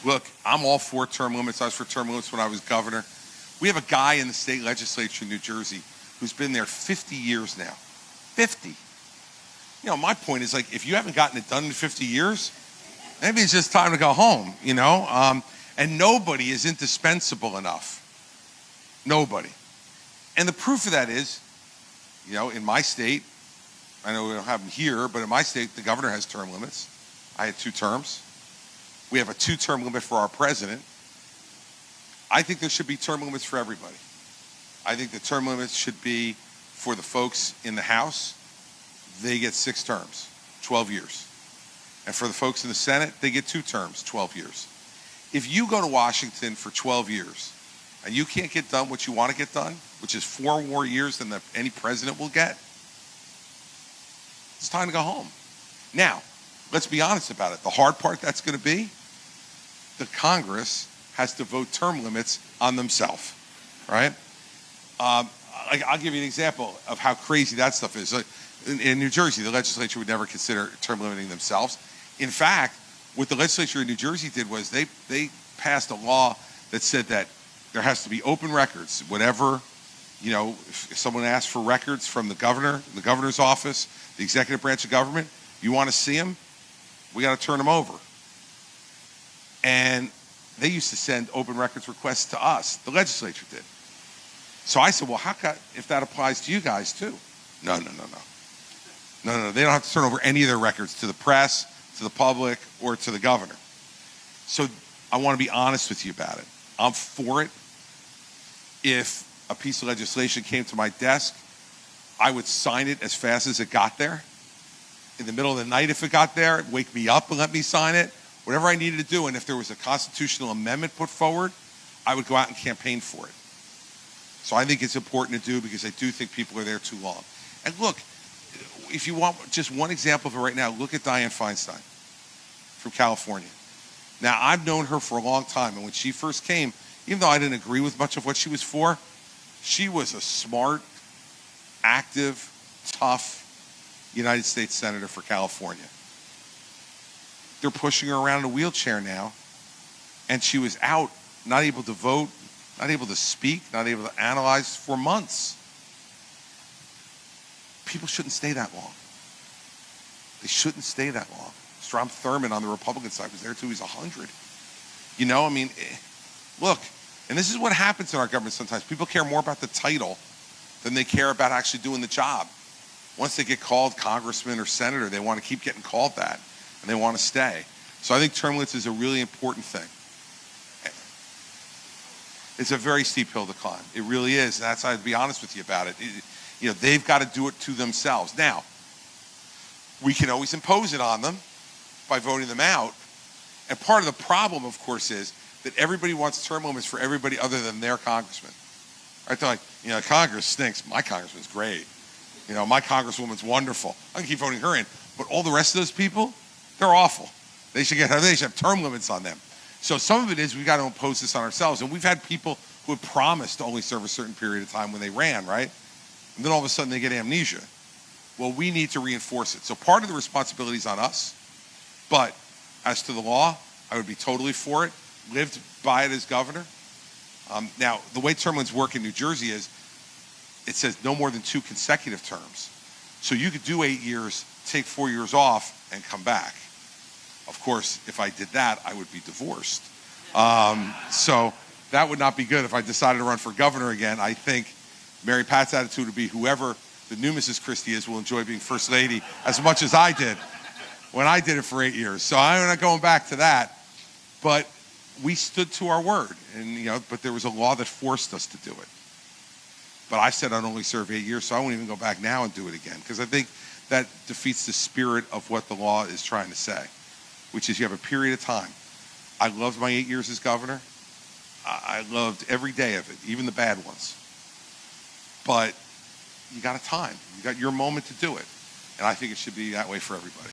Look, I'm all for term limits. I was for term limits when I was governor. We have a guy in the state legislature in New Jersey who's been there 50 years now. 50. You know, my point is, like, if you haven't gotten it done in 50 years, maybe it's just time to go home, you know? And nobody is indispensable enough. Nobody. And the proof of that is, you know, in my state, I know we don't have them here, but in my state, the governor has term limits. I had 2 terms. We have a 2-term limit for our president. I think there should be term limits for everybody. I think the term limits should be for the folks in the House. They get 6 terms, 12 years. And for the folks in the Senate, they get 2 terms, 12 years. If you go to Washington for 12 years and you can't get done what you want to get done, which is 4 more years than any president will get, it's time to go home. Now, let's be honest about it. The hard part that's going to be, the Congress has to vote term limits on themselves, right? I'll give you an example of how crazy that stuff is. In New Jersey, the legislature would never consider term limiting themselves. In fact, what the legislature in New Jersey did was they passed a law that said that there has to be open records. Whatever, you know, if someone asks for records from the governor, the governor's office, the executive branch of government, you want to see them, we got to turn them over. And they used to send open records requests to us. The legislature did. So I said, well, how come if that applies to you guys too? No. They don't have to turn over any of their records to the press, to the public, or to the governor. So I want to be honest with you about it. I'm for it. If a piece of legislation came to my desk, I would sign it as fast as it got there. In the middle of the night, if it got there, wake me up and let me sign it. Whatever I needed to do, and if there was a constitutional amendment put forward, I would go out and campaign for it. So I think it's important to do because I do think people are there too long. And look, if you want just one example of it right now, look at Dianne Feinstein from California. Now, I've known her for a long time, and when she first came, even though I didn't agree with much of what she was for, she was a smart, active, tough United States Senator for California. They're pushing her around in a wheelchair now, and she was out, not able to vote, not able to speak, not able to analyze for months. People shouldn't stay that long. They shouldn't stay that long. Strom Thurmond on the Republican side was there till he was 100. You know, I mean, look, and this is what happens in our government sometimes. People care more about the title than they care about actually doing the job. Once they get called congressman or senator, they want to keep getting called that, and they want to stay. So I think term limits is a really important thing. It's a very steep hill to climb. It really is. And that's, I'd be honest with you about it. You know, they've got to do it to themselves. Now, we can always impose it on them by voting them out. And part of the problem, of course, is that everybody wants term limits for everybody other than their congressman. Right? They're like, you know, Congress stinks. My congressman's great. You know, my congresswoman's wonderful. I can keep voting her in. But all the rest of those people, they're awful. They should have term limits on them. So some of it is we've got to impose this on ourselves. And we've had people who have promised to only serve a certain period of time when they ran, right? And then all of a sudden they get amnesia. Well, we need to reinforce it. So part of the responsibility is on us. But as to the law, I would be totally for it. Lived by it as governor. Now, the way term limits work in New Jersey is it says no more than 2 consecutive terms. So you could do 8 years, take 4 years off, and come back. Of course, if I did that, I would be divorced. So that would not be good if I decided to run for governor again. I think Mary Pat's attitude would be whoever the new Mrs. Christie is will enjoy being first lady as much as I did when I did it for 8 years. So I'm not going back to that. But we stood to our word, and but there was a law that forced us to do it. But I said I'd only serve 8 years, so I won't even go back now and do it again, because I think that defeats the spirit of what the law is trying to say, which is you have a period of time. I loved my 8 years as governor. I loved every day of it, even the bad ones. But you got a time. You got your moment to do it. And I think it should be that way for everybody.